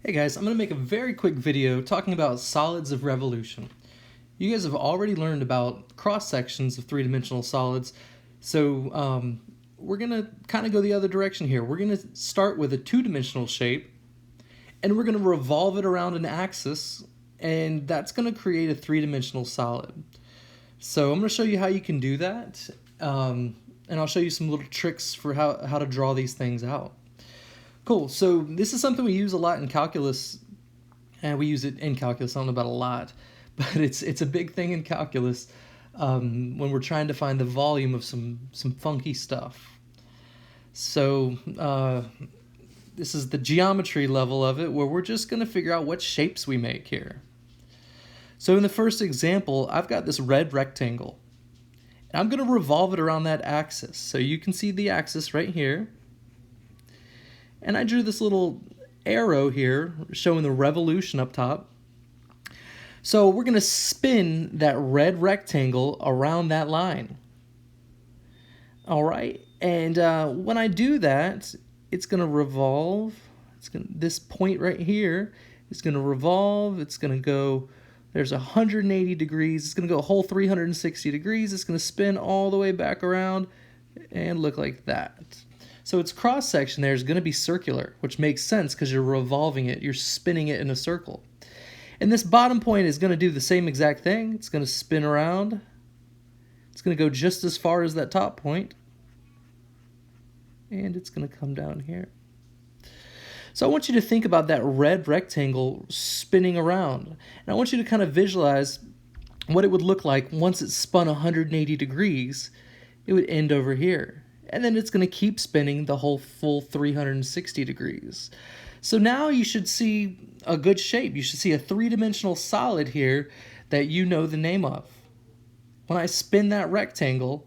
Hey guys, I'm going to make a very quick video talking about solids of revolution. You guys have already learned about cross-sections of three-dimensional solids, so we're going to kind of go the other direction here. We're going to start with a two-dimensional shape, and we're going to revolve it around an axis, and that's going to create a three-dimensional solid. So I'm going to show you how you can do that, and I'll show you some little tricks for how to draw these things out. Cool, so this is something we use a lot in calculus, and we use it in calculus, I don't know about a lot, but it's a big thing in calculus when we're trying to find the volume of some funky stuff. So this is the geometry level of it, where we're just going to figure out what shapes we make here. So in the first example, I've got this red rectangle. And I'm going to revolve it around that axis. So you can see the axis right here. And I drew this little arrow here showing the revolution up top. So we're going to spin that red rectangle around that line. All right, and when I do that, it's going to revolve. This point right here is going to revolve. It's going to go, there's 180 degrees. It's going to go a whole 360 degrees. It's going to spin all the way back around and look like that. So its cross-section there is going to be circular, which makes sense because you're revolving it. You're spinning it in a circle. And this bottom point is going to do the same exact thing. It's going to spin around. It's going to go just as far as that top point. And it's going to come down here. So I want you to think about that red rectangle spinning around. And I want you to kind of visualize what it would look like once it spun 180 degrees. It would end over here. And then it's going to keep spinning the whole full 360 degrees. So now you should see a good shape. You should see a three-dimensional solid here that you know the name of. When I spin that rectangle,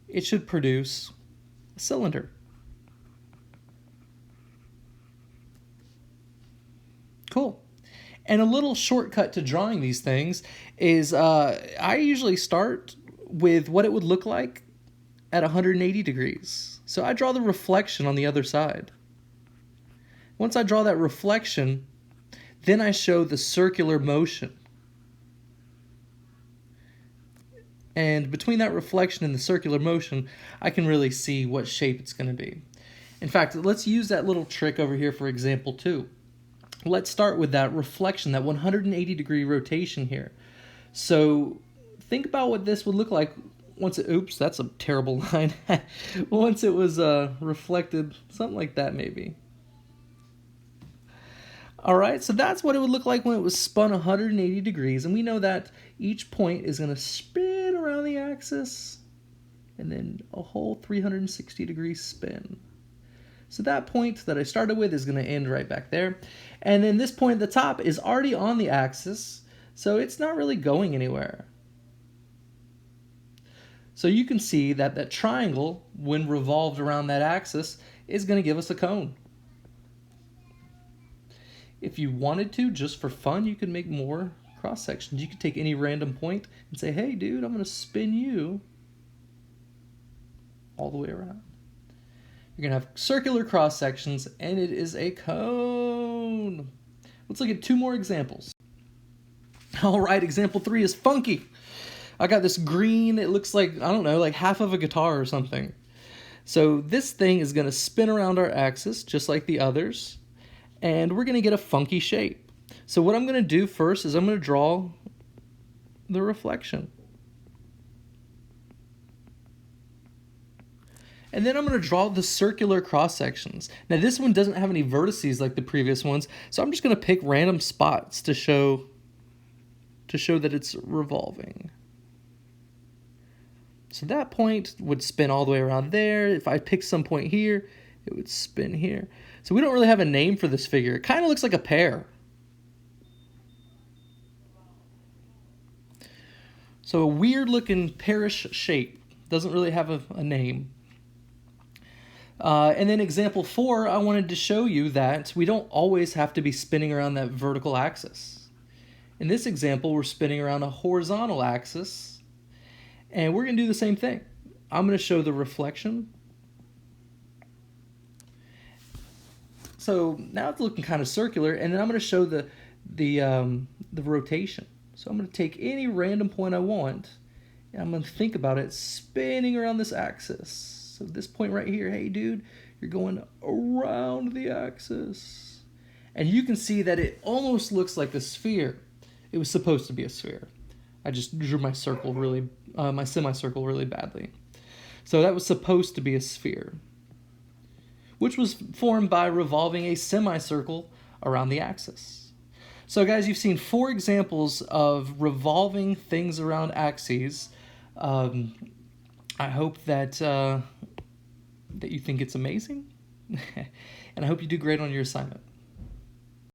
it should produce a cylinder. Cool. And a little shortcut to drawing these things is I usually start with what it would look like at 180 degrees. So I draw the reflection on the other side. Once I draw that reflection, then I show the circular motion. And between that reflection and the circular motion, I can really see what shape it's going to be. In fact, let's use that little trick over here for example 2. Let's start with that reflection, that 180 degree rotation here. So think about what this would look like once it, oops, that's a terrible line. Once it was reflected, something like that maybe. All right, so that's what it would look like when it was spun 180 degrees. And we know that each point is going to spin around the axis and then a whole 360 degree spin. So that point that I started with is going to end right back there. And then this point at the top is already on the axis, so it's not really going anywhere. So you can see that that triangle, when revolved around that axis, is going to give us a cone. If you wanted to, just for fun, you could make more cross sections. You could take any random point and say, hey dude, I'm going to spin you all the way around. You're going to have circular cross sections, and it is a cone. Let's look at 2 more examples. All right, example 3 is funky. I got this green, it looks like, I don't know, like half of a guitar or something. So this thing is going to spin around our axis, just like the others, and we're going to get a funky shape. So what I'm going to do first is I'm going to draw the reflection. And then I'm going to draw the circular cross sections. Now this one doesn't have any vertices like the previous ones, so I'm just going to pick random spots to show that it's revolving. So that point would spin all the way around there. If I pick some point here, it would spin here. So we don't really have a name for this figure. It kind of looks like a pear. So a weird looking pearish shape. Doesn't really have a name. And then example 4, I wanted to show you that we don't always have to be spinning around that vertical axis. In this example, we're spinning around a horizontal axis. And we're going to do the same thing. I'm going to show the reflection. So now it's looking kind of circular, and then I'm going to show the rotation. So I'm going to take any random point I want, and I'm going to think about it spinning around this axis. So this point right here, hey dude, you're going around the axis. And you can see that it almost looks like a sphere. It was supposed to be a sphere. I just drew my circle really, my semicircle really badly. So that was supposed to be a sphere, which was formed by revolving a semicircle around the axis. So guys, you've seen 4 examples of revolving things around axes. I hope that that you think it's amazing, and I hope you do great on your assignment.